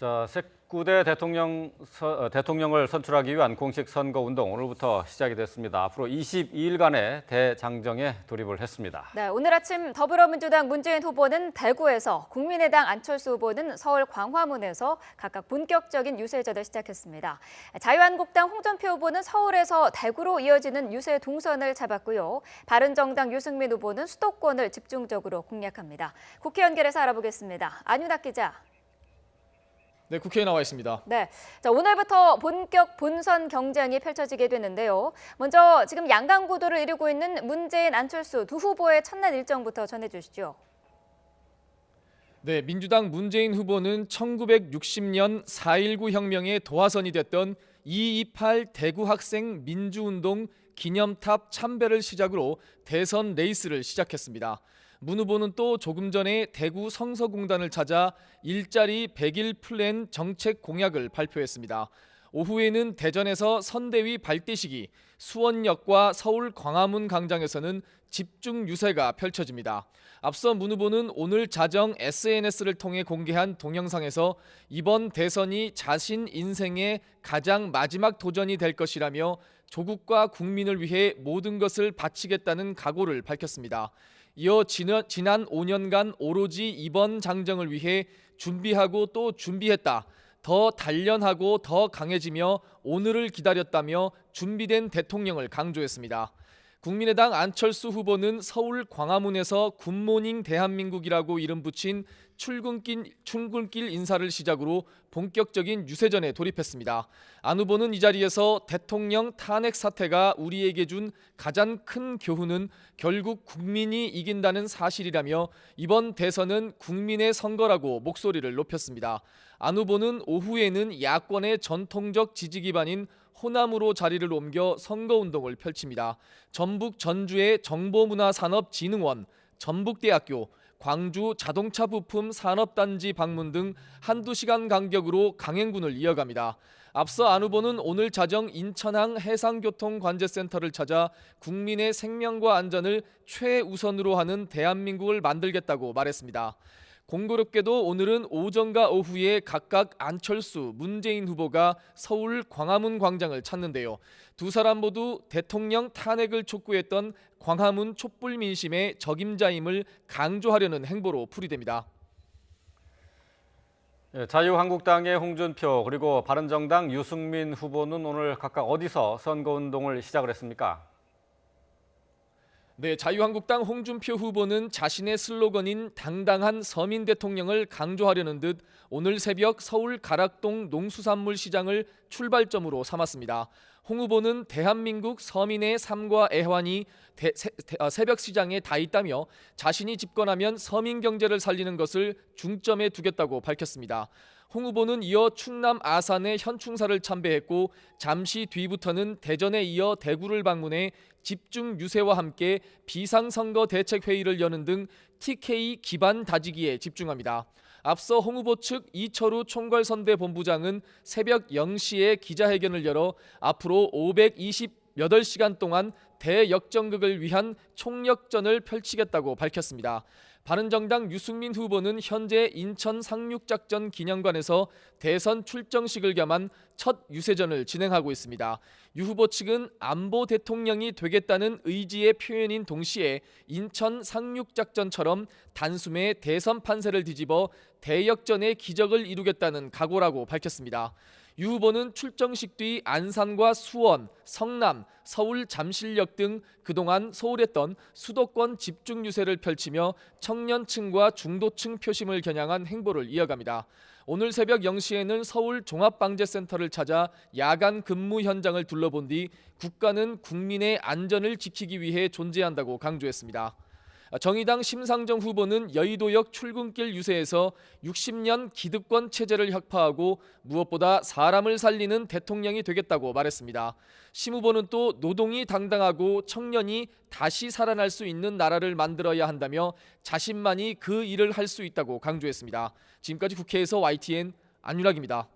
자, 19대 대통령을 선출하기 위한 공식 선거 운동 오늘부터 시작이 됐습니다. 앞으로 22일간의 대장정에 돌입을 했습니다. 네, 오늘 아침 더불어민주당 문재인 후보는 대구에서, 국민의당 안철수 후보는 서울 광화문에서 각각 본격적인 유세전을 시작했습니다. 자유한국당 홍준표 후보는 서울에서 대구로 이어지는 유세 동선을 잡았고요. 바른정당 유승민 후보는 수도권을 집중적으로 공략합니다. 국회 연결해서 알아보겠습니다. 안윤학 기자. 네, 국회에 나와 있습니다. 네, 자, 오늘부터 본격 본선 경쟁이 펼쳐지게 되는데요. 먼저 지금 양강 구도를 이루고 있는 문재인, 안철수 두 후보의 첫날 일정부터 전해주시죠. 네, 민주당 문재인 후보는 1960년 4.19 혁명의 도화선이 됐던 228 대구 학생 민주운동 기념탑 참배를 시작으로 대선 레이스를 시작했습니다. 문 후보는 또 조금 전에 대구 성서공단을 찾아 일자리 100일 플랜 정책 공약을 발표했습니다. 오후에는 대전에서 선대위 발대식이, 수원역과 서울 광화문 광장에서는 집중 유세가 펼쳐집니다. 앞서 문 후보는 오늘 자정 SNS를 통해 공개한 동영상에서 이번 대선이 자신 인생의 가장 마지막 도전이 될 것이라며 조국과 국민을 위해 모든 것을 바치겠다는 각오를 밝혔습니다. 이어 지난 5년간 오로지 이번 장정을 위해 준비하고 또 준비했다. 더 단련하고 더 강해지며 오늘을 기다렸다며 준비된 대통령을 강조했습니다. 국민의당 안철수 후보는 서울 광화문에서 굿모닝 대한민국이라고 이름 붙인 출근길 인사를 시작으로 본격적인 유세전에 돌입했습니다. 안 후보는 이 자리에서 대통령 탄핵 사태가 우리에게 준 가장 큰 교훈은 결국 국민이 이긴다는 사실이라며 이번 대선은 국민의 선거라고 목소리를 높였습니다. 안 후보는 오후에는 야권의 전통적 지지 기반인 호남으로 자리를 옮겨 선거운동을 펼칩니다. 전북 전주의 정보문화산업진흥원, 전북대학교, 광주 자동차 부품 산업단지 방문 등 한두 시간 간격으로 강행군을 이어갑니다. 앞서 안 후보는 오늘 자정 인천항 해상교통관제센터를 찾아 국민의 생명과 안전을 최우선으로 하는 대한민국을 만들겠다고 말했습니다. 공교롭게도 오늘은 오전과 오후에 각각 안철수, 문재인 후보가 서울 광화문 광장을 찾는데요. 두 사람 모두 대통령 탄핵을 촉구했던 광화문 촛불 민심의 적임자임을 강조하려는 행보로 풀이됩니다. 자유한국당의 홍준표 그리고 바른정당 유승민 후보는 오늘 각각 어디서 선거운동을 시작을 했습니까? 네, 자유한국당 홍준표 후보는 자신의 슬로건인 당당한 서민 대통령을 강조하려는 듯 오늘 새벽 서울 가락동 농수산물 시장을 출발점으로 삼았습니다. 홍 후보는 대한민국 서민의 삶과 애환이 새벽 시장에 다 있다며 자신이 집권하면 서민 경제를 살리는 것을 중점에 두겠다고 밝혔습니다. 홍 후보는 이어 충남 아산의 현충사를 참배했고 잠시 뒤부터는 대전에 이어 대구를 방문해 집중 유세와 함께 비상선거 대책회의를 여는 등 TK 기반 다지기에 집중합니다. 앞서 홍 후보 측 이철우 총괄선대본부장은 새벽 0시에 기자회견을 열어 앞으로 528시간 동안 대역전극을 위한 총력전을 펼치겠다고 밝혔습니다. 바른정당 유승민 후보는 현재 인천 상륙작전 기념관에서 대선 출정식을 겸한 첫 유세전을 진행하고 있습니다. 유 후보 측은 안보 대통령이 되겠다는 의지의 표현인 동시에 인천 상륙작전처럼 단숨에 대선 판세를 뒤집어 대역전의 기적을 이루겠다는 각오라고 밝혔습니다. 유 후보는 출정식 뒤 안산과 수원, 성남, 서울 잠실역 등 그동안 소홀했던 수도권 집중 유세를 펼치며 청년층과 중도층 표심을 겨냥한 행보를 이어갑니다. 오늘 새벽 0시에는 서울 종합방재센터를 찾아 야간 근무 현장을 둘러본 뒤 국가는 국민의 안전을 지키기 위해 존재한다고 강조했습니다. 정의당 심상정 후보는 여의도역 출근길 유세에서 60년 기득권 체제를 혁파하고 무엇보다 사람을 살리는 대통령이 되겠다고 말했습니다. 심 후보는 또 노동이 당당하고 청년이 다시 살아날 수 있는 나라를 만들어야 한다며 자신만이 그 일을 할 수 있다고 강조했습니다. 지금까지 국회에서 YTN 안윤학입니다.